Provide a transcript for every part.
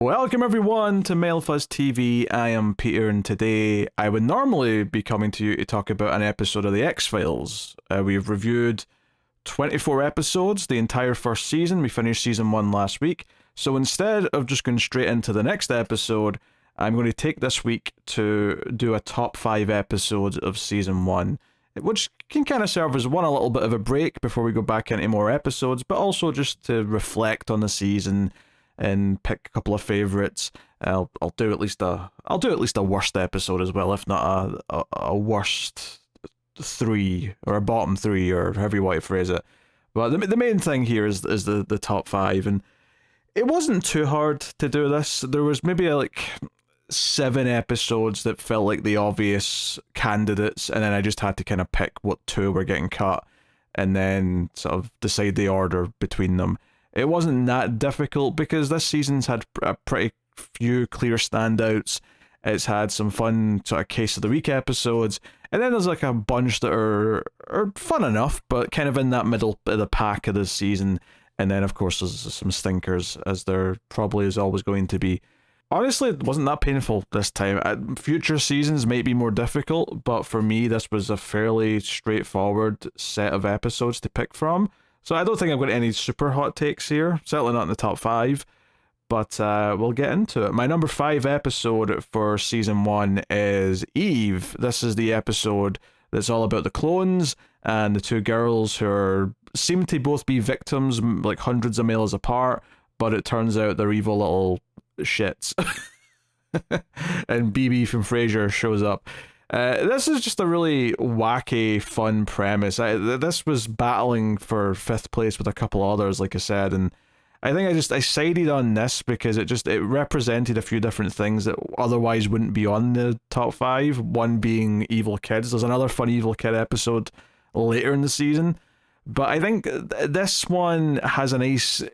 Welcome everyone to Mailfuzz TV. I am Peter, and today I would normally be coming to you to talk about an episode of The X-Files. We've reviewed 24 episodes, the entire first season. We finished season 1 last week. So instead of just going straight into the next episode, I'm going to take this week to do a top 5 episodes of season 1, which can kind of serve as a little bit of a break before we go back into more episodes, but also just to reflect on the season and pick a couple of favorites. I'll do at least a worst episode as well, if not a worst 3 or a bottom 3 or however you want to phrase it. But the main thing here is the top 5, and it wasn't too hard to do this. There was maybe like 7 episodes that felt like the obvious candidates, and then I just had to kind of pick what 2 were getting cut and then sort of decide the order between them. It wasn't that difficult because this season's had a pretty few clear standouts. It's had some fun sort of case of the week episodes, and then there's like a bunch that are fun enough, but kind of in that middle of the pack of this season. And then of course there's some stinkers, as there probably is always going to be. Honestly, it wasn't that painful this time. Future seasons might be more difficult, but for me this was a fairly straightforward set of episodes to pick from. So I don't think I've got any super hot takes here, certainly not in the top 5, but we'll get into it. My number 5 episode for season 1 is Eve. This is the episode that's all about the clones and the 2 girls who seem to both be victims, like hundreds of miles apart, but it turns out they're evil little shits. And BB from Frasier shows up. This is just a really wacky, fun premise. This was battling for 5th place with a couple others, like I said, and I think I sided on this because it represented a few different things that otherwise wouldn't be on the top 5. One being evil kids. There's another fun evil kid episode later in the season, but I think this one has a nice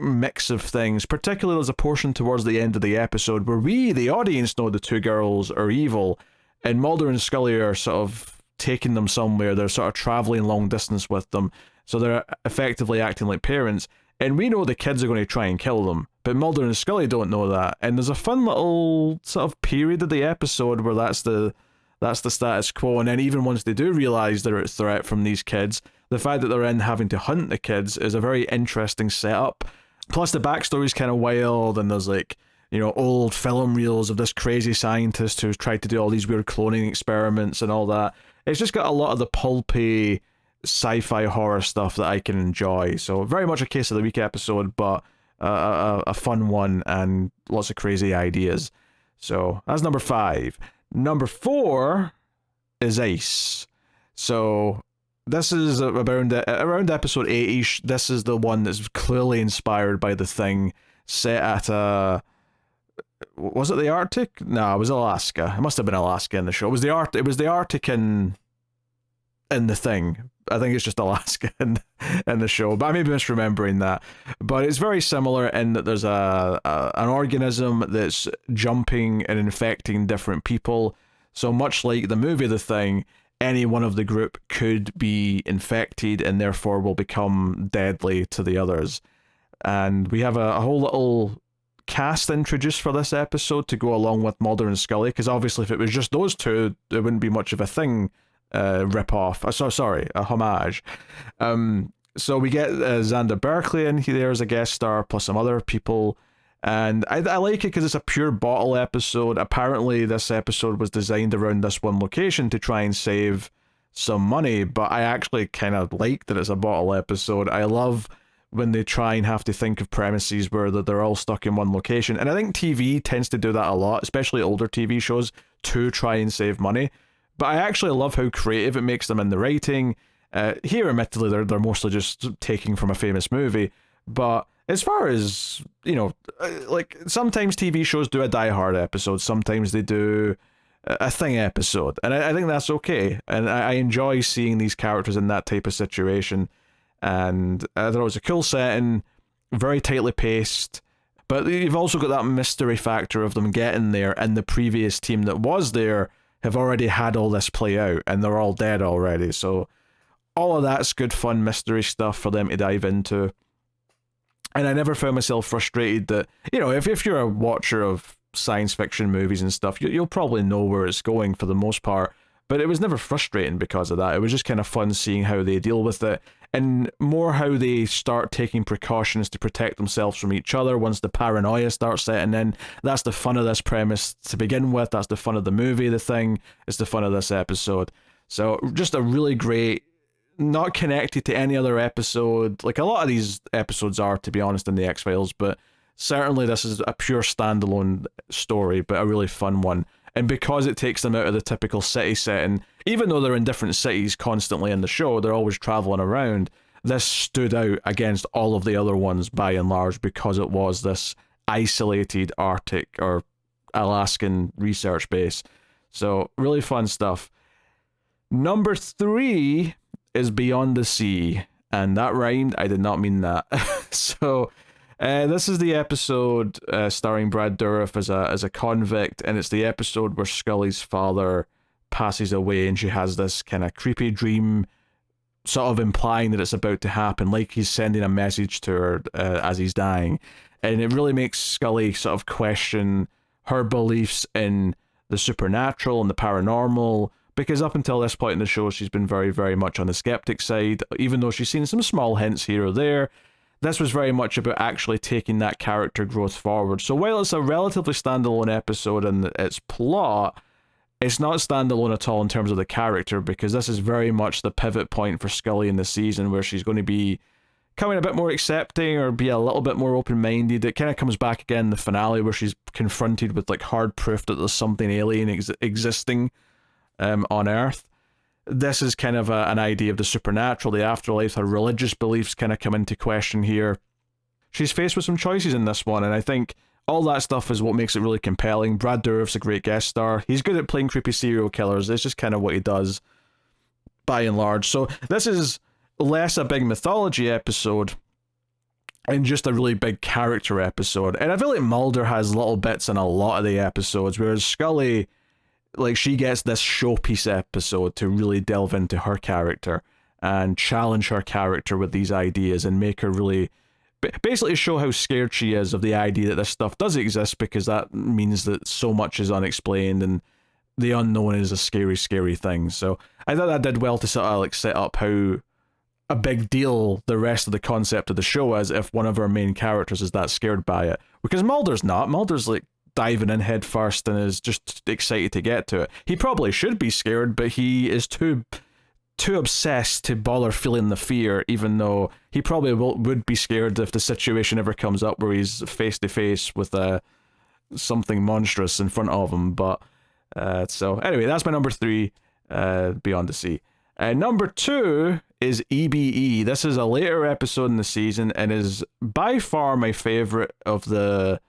mix of things. Particularly, there's a portion towards the end of the episode where we, the audience, know the 2 girls are evil. And Mulder and Scully are sort of taking them somewhere. They're sort of traveling long distance with them. So they're effectively acting like parents. And we know the kids are going to try and kill them. But Mulder and Scully don't know that. And there's a fun little sort of period of the episode where that's the status quo. And then even once they do realise they're at threat from these kids, the fact that they're in having to hunt the kids is a very interesting setup. Plus the backstory's kind of wild, and there's like, you know, old film reels of this crazy scientist who's tried to do all these weird cloning experiments and all that. It's just got a lot of the pulpy sci-fi horror stuff that I can enjoy. So very much a case of the week episode, but a fun one and lots of crazy ideas. So that's number 5. Number 4 is Ice. So this is around episode 8-ish. This is the one that's clearly inspired by The Thing, set at a... Was it the Arctic? No, it was Alaska. It must have been Alaska in the show. It was the Arctic in The Thing. I think it's just Alaska in the show, but I may be misremembering that. But it's very similar in that there's an organism that's jumping and infecting different people. So much like the movie The Thing, any one of the group could be infected and therefore will become deadly to the others. And we have a whole little cast introduced for this episode to go along with Mulder and Scully, because obviously if it was just those 2, there wouldn't be much of a Thing rip-off. A homage. So we get Xander Berkeley in here as a guest star, plus some other people, and I like it because it's a pure bottle episode. Apparently this episode was designed around this one location to try and save some money, but I actually kind of like that it's a bottle episode. I love when they try and have to think of premises where they're all stuck in one location. And I think TV tends to do that a lot, especially older TV shows, to try and save money. But I actually love how creative it makes them in the writing. Here, admittedly, they're mostly just taking from a famous movie. But as far as, you know, like sometimes TV shows do a Die Hard episode, sometimes they do a Thing episode. And I think that's okay. And I enjoy seeing these characters in that type of situation. And I thought it was a cool setting, very tightly paced, but you've also got that mystery factor of them getting there, and the previous team that was there have already had all this play out, and they're all dead already, so all of that's good fun mystery stuff for them to dive into. And I never found myself frustrated that, if you're a watcher of science fiction movies and stuff, you'll probably know where it's going for the most part. But it was never frustrating because of that. It was just kind of fun seeing how they deal with it, and more how they start taking precautions to protect themselves from each other once the paranoia starts setting in. That's the fun of this premise to begin with. That's the fun of the movie, The Thing. It's the fun of this episode. So just a really great, not connected to any other episode. Like a lot of these episodes are, to be honest, in the X-Files, but certainly this is a pure standalone story, but a really fun one. And because it takes them out of the typical city setting, even though they're in different cities constantly in the show, they're always traveling around, this stood out against all of the other ones by and large because it was this isolated Arctic or Alaskan research base. So really fun stuff. Number 3 is Beyond the Sea, and that rhymed. I did not mean that. So this is the episode starring Brad Dourif as a convict, and it's the episode where Scully's father passes away, and she has this kind of creepy dream, sort of implying that it's about to happen, like he's sending a message to her as he's dying. And it really makes Scully sort of question her beliefs in the supernatural and the paranormal, because up until this point in the show, she's been very, very much on the skeptic side, even though she's seen some small hints here or there. This was very much about actually taking that character growth forward. So while it's a relatively standalone episode in its plot, it's not standalone at all in terms of the character, because this is very much the pivot point for Scully in the season, where she's going to be becoming a bit more accepting or be a little bit more open-minded. It kind of comes back again in the finale, where she's confronted with like hard proof that there's something alien existing on Earth. This is kind of an idea of the supernatural, the afterlife. Her religious beliefs kind of come into question here. She's faced with some choices in this one, and I think all that stuff is what makes it really compelling. Brad Dourif's a great guest star. He's good at playing creepy serial killers. It's just kind of what he does, by and large. So this is less a big mythology episode and just a really big character episode. And I feel like Mulder has little bits in a lot of the episodes, whereas Scully, like, she gets this showpiece episode to really delve into her character and challenge her character with these ideas and make her really basically show how scared she is of the idea that this stuff does exist, because that means that so much is unexplained and the unknown is a scary, scary thing. So I thought that did well to sort of like set up how a big deal the rest of the concept of the show is if one of our main characters is that scared by it. Because Mulder's not. Mulder's like diving in head first and is just excited to get to it. He probably should be scared, but he is too obsessed to bother feeling the fear, even though he probably would be scared if the situation ever comes up where he's face to face with something monstrous in front of him. But so anyway, that's my number 3, Beyond the Sea. Number 2 is EBE. This is a later episode in the season and is by far my favorite of the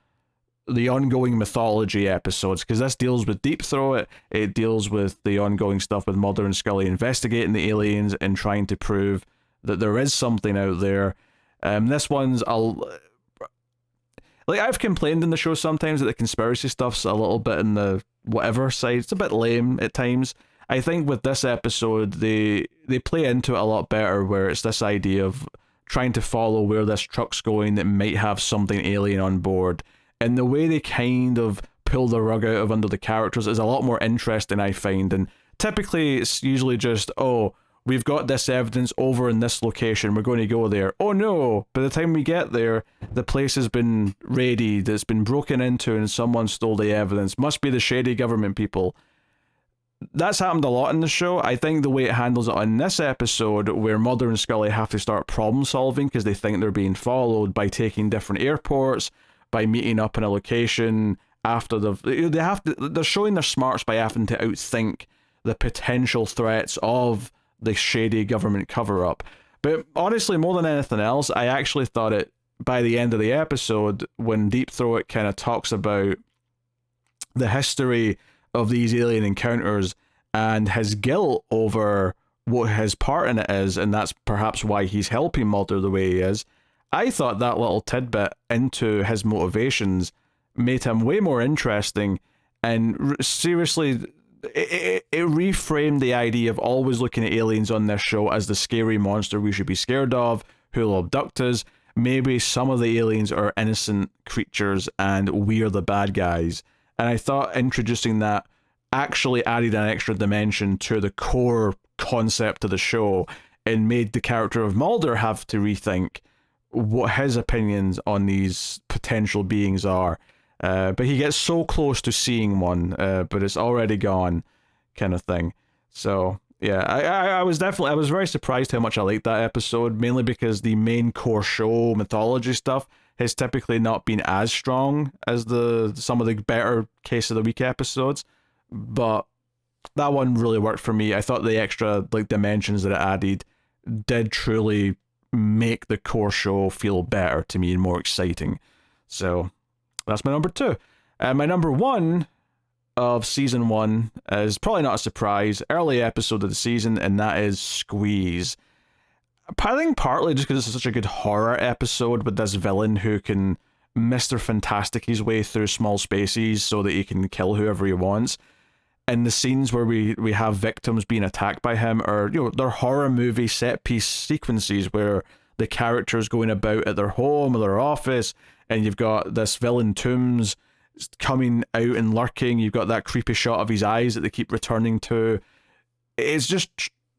ongoing mythology episodes, because this deals with Deep Throat. It deals with the ongoing stuff with Mulder and Scully investigating the aliens and trying to prove that there is something out there. This one's like, I've complained in the show sometimes that the conspiracy stuff's a little bit in the whatever side. It's a bit lame at times. I think with this episode, they play into it a lot better, where it's this idea of trying to follow where this truck's going that might have something alien on board. And the way they kind of pull the rug out of under the characters is a lot more interesting, I find. And typically it's usually just, oh, we've got this evidence over in this location, we're going to go there. Oh no, by the time we get there, the place has been raided, it's been broken into, and someone stole the evidence. Must be the shady government people. That's happened a lot in the show. I think the way it handles it on this episode, where Mulder and Scully have to start problem solving because they think they're being followed, by taking different airports, by meeting up in a location after they're showing their smarts by having to outthink the potential threats of the shady government cover-up. But honestly, more than anything else, I actually thought it, by the end of the episode, when Deep Throat kind of talks about the history of these alien encounters and his guilt over what his part in it is, and that's perhaps why he's helping Mulder the way he is, I thought that little tidbit into his motivations made him way more interesting, and seriously, it reframed the idea of always looking at aliens on this show as the scary monster we should be scared of, who'll abduct us. maybe some of the aliens are innocent creatures and we're the bad guys. And I thought introducing that actually added an extra dimension to the core concept of the show and made the character of Mulder have to rethink what his opinions on these potential beings are. But he gets so close to seeing one, but it's already gone, kind of thing. So yeah, I was very surprised how much I liked that episode, mainly because the main core show mythology stuff has typically not been as strong as some of the better Case of the Week episodes, but that one really worked for me. I thought the extra dimensions that it added did truly make the core show feel better to me and more exciting. So that's my number 2. My number 1 of season 1 is probably not a surprise, early episode of the season, and that is Squeeze. I think partly just because it's such a good horror episode with this villain who can Mr. Fantastic his way through small spaces so that he can kill whoever he wants. And the scenes where we have victims being attacked by him are, they're horror movie set piece sequences where the characters going about at their home or their office, and you've got this villain Toombs coming out and lurking. You've got that creepy shot of his eyes that they keep returning to. It's just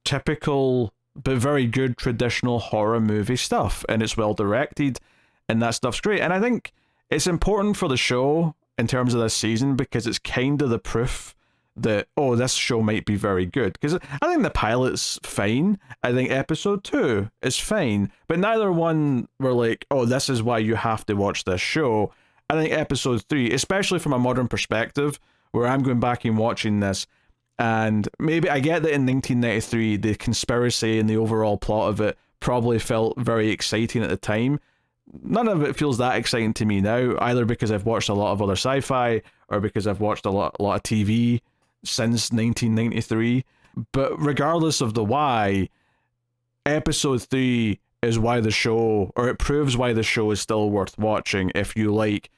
typical but very good traditional horror movie stuff, and it's well directed, and that stuff's great. And I think it's important for the show in terms of this season because it's kind of the proof that, this show might be very good. Because I think the pilot's fine. I think episode 2 is fine. But neither one were like, this is why you have to watch this show. I think episode 3, especially from a modern perspective, where I'm going back and watching this, and maybe I get that in 1993, the conspiracy and the overall plot of it probably felt very exciting at the time. None of it feels that exciting to me now, either because I've watched a lot of other sci-fi or because I've watched a lot of TV since 1993. But regardless of the why, episode 3 is why the show, or it proves why the show is still worth watching if you like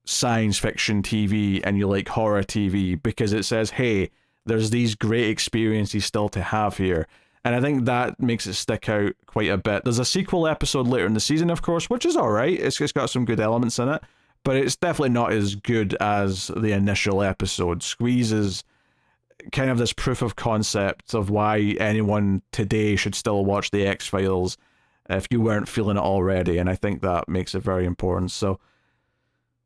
science fiction TV and you like horror TV, because it says, hey, there's these great experiences still to have here. And I think that makes it stick out quite a bit. There's a sequel episode later in the season, of course, which is alright. It's got some good elements in it, but it's definitely not as good as the initial episode. Squeeze is kind of this proof of concept of why anyone today should still watch the X-Files if you weren't feeling it already, and I think that makes it very important. So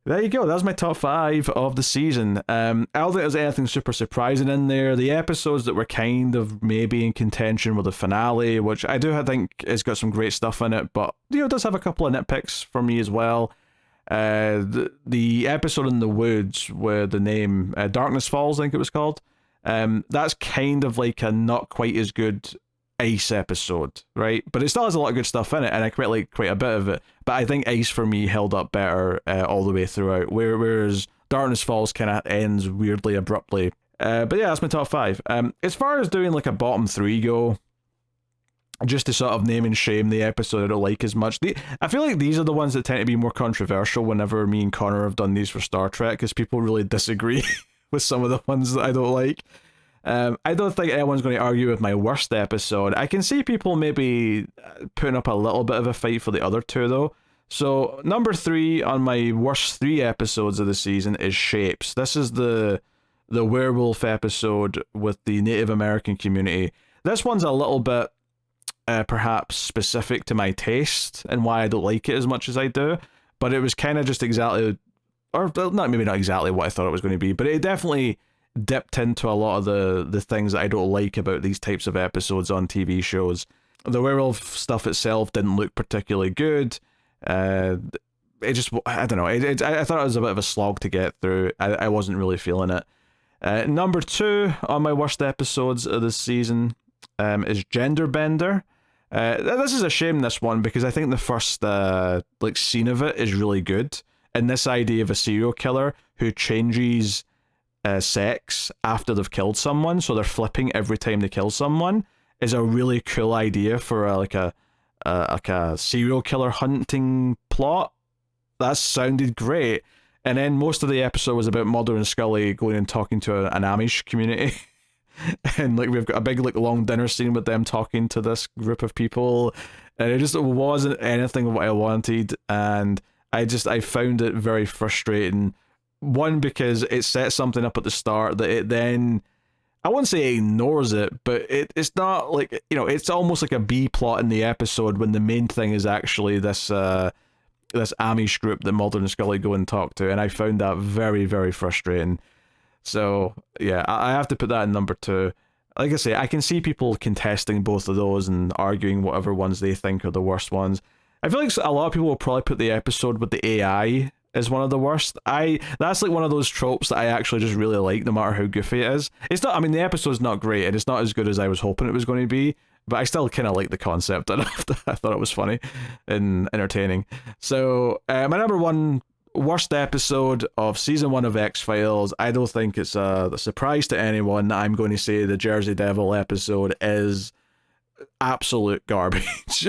there you go, that's my top 5 of the season. I don't think there's anything super surprising in there. The episodes that were kind of maybe in contention were the finale, which I think has got some great stuff in it, but it does have a couple of nitpicks for me as well. The episode in the woods where the name Darkness Falls, I think it was called, that's kind of like a not quite as good Ice episode, right? But it still has a lot of good stuff in it, and I quite like quite a bit of it. But I think Ice for me held up better all the way throughout, whereas Darkness Falls kind of ends weirdly abruptly. But yeah, that's my top 5. As far as doing like a bottom 3 go, just to sort of name and shame the episode I don't like as much. I feel like these are the ones that tend to be more controversial whenever me and Connor have done these for Star Trek, because people really disagree with some of the ones that I don't like. I don't think anyone's going to argue with my worst episode. I can see people maybe putting up a little bit of a fight for the other 2, though. So, number 3 on my worst 3 episodes of the season is Shapes. This is the werewolf episode with the Native American community. This one's a little bit perhaps specific to my taste and why I don't like it as much as I do, but it was kind of just exactly, or not exactly what I thought it was going to be, but it definitely dipped into a lot of the things that I don't like about these types of episodes on TV shows. The werewolf stuff itself didn't look particularly good. It just, I don't know, I thought it was a bit of a slog to get through. I wasn't really feeling it. Number 2 on my worst episodes of this season is Gender Bender. This is a shame, this one, because I think the first scene of it is really good, and this idea of a serial killer who changes sex after they've killed someone, so they're flipping every time they kill someone, is a really cool idea for a serial killer hunting plot. That sounded great. And then most of the episode was about Mulder and Scully going and talking to an Amish community. And we've got a big long dinner scene with them talking to this group of people, and it just wasn't anything what I wanted, and I found it very frustrating. One, because it sets something up at the start that it then, I wouldn't say it ignores it, but it's not like, it's almost like a B plot in the episode when the main thing is actually this Amish group that Mulder and Scully go and talk to, and I found that very, very frustrating. So yeah, I have to put that in number 2. Like I say, I can see people contesting both of those and arguing whatever ones they think are the worst ones. I feel like a lot of people will probably put the episode with the AI as one of the worst. That's like one of those tropes that I actually just really like, no matter how goofy it is. It's not, I mean, the episode's not great, and it's not as good as I was hoping it was going to be, but I still kind of like the concept, and I thought it was funny and entertaining. So, my number 1 worst episode of season 1 of X-Files, I don't think it's a surprise to anyone that I'm going to say the Jersey Devil episode is absolute garbage.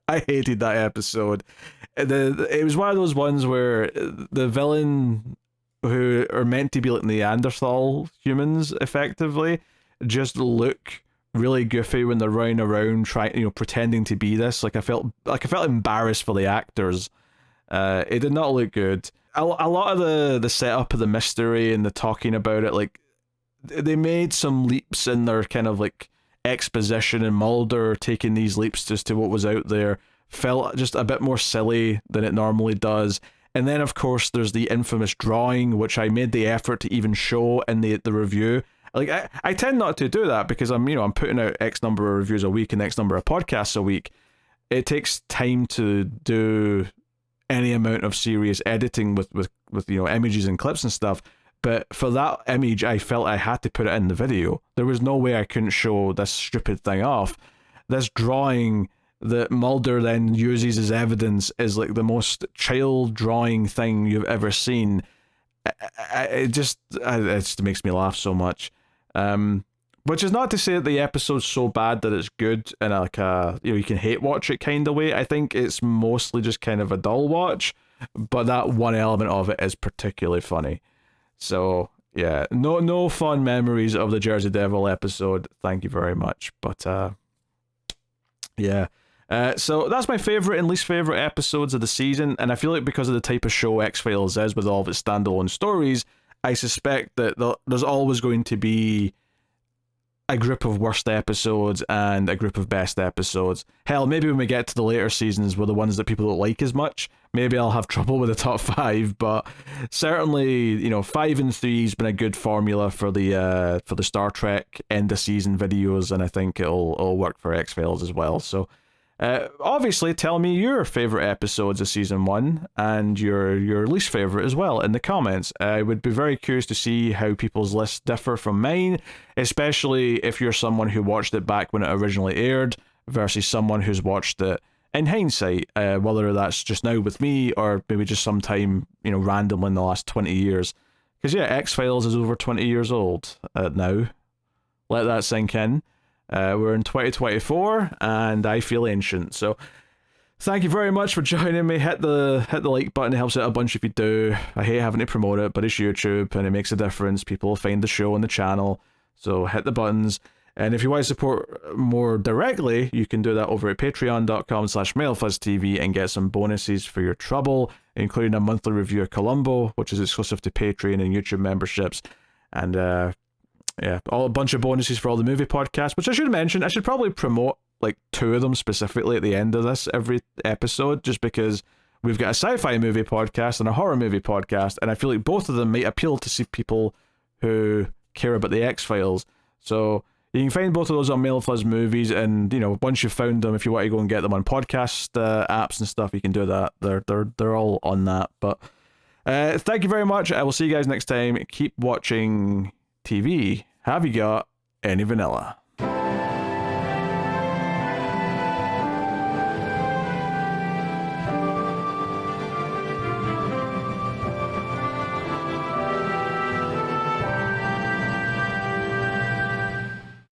I hated that episode. It was one of those ones where the villain, who are meant to be like Neanderthal humans, effectively, just look really goofy when they're running around trying, pretending to be this. I felt embarrassed for the actors. It did not look good. A lot of the setup of the mystery and the talking about it, like, they made some leaps in their kind of like exposition, and Mulder taking these leaps just to what was out there felt just a bit more silly than it normally does. And then of course there's the infamous drawing, which I made the effort to even show in the review. Like, I tend not to do that because I'm putting out X number of reviews a week and X number of podcasts a week. It takes time to do any amount of serious editing with images and clips and stuff. But for that image, I felt I had to put it in the video. There was no way I couldn't show this stupid thing off. This drawing that Mulder then uses as evidence is like the most child drawing thing you've ever seen. It just makes me laugh so much. Which is not to say that the episode's so bad that it's good in like a, you can hate watch it kind of way. I think it's mostly just kind of a dull watch, but that one element of it is particularly funny. So yeah, no fond memories of the Jersey Devil episode. Thank you very much. But yeah. So that's my favourite and least favourite episodes of the season, and I feel like because of the type of show X-Files is with all of its standalone stories, I suspect that there's always going to be a group of worst episodes and a group of best episodes. Hell, maybe when we get to the later seasons with the ones that people don't like as much, maybe I'll have trouble with the top 5, but certainly, 5 and 3 has been a good formula for the Star Trek end of season videos, and I think it'll work for X-Files as well. So obviously tell me your favourite episodes of season 1 and your least favourite as well in the comments. I would be very curious to see how people's lists differ from mine, especially if you're someone who watched it back when it originally aired versus someone who's watched it in hindsight, whether that's just now with me or maybe just sometime, randomly in the last 20 years. Because yeah, X-Files is over 20 years old now. Let that sink in. We're in 2024, and I feel ancient. So, thank you very much for joining me. Hit the like button; it helps out a bunch if you do. I hate having to promote it, but it's YouTube, and it makes a difference. People find the show and the channel, so hit the buttons. And if you want to support more directly, you can do that over at patreon.com/MailFuzzTV and get some bonuses for your trouble, including a monthly review of Columbo, which is exclusive to Patreon and YouTube memberships, and yeah, a bunch of bonuses for all the movie podcasts, which I should mention. I should probably promote like 2 of them specifically at the end of this every episode, just because we've got a sci-fi movie podcast and a horror movie podcast, and I feel like both of them might appeal to see people who care about the X-Files. So you can find both of those on Mail Fuzz Movies, and once you've found them, if you want to go and get them on podcast apps and stuff, you can do that. They're all on that. But thank you very much. I will see you guys next time. Keep watching TV. Have you got any vanilla?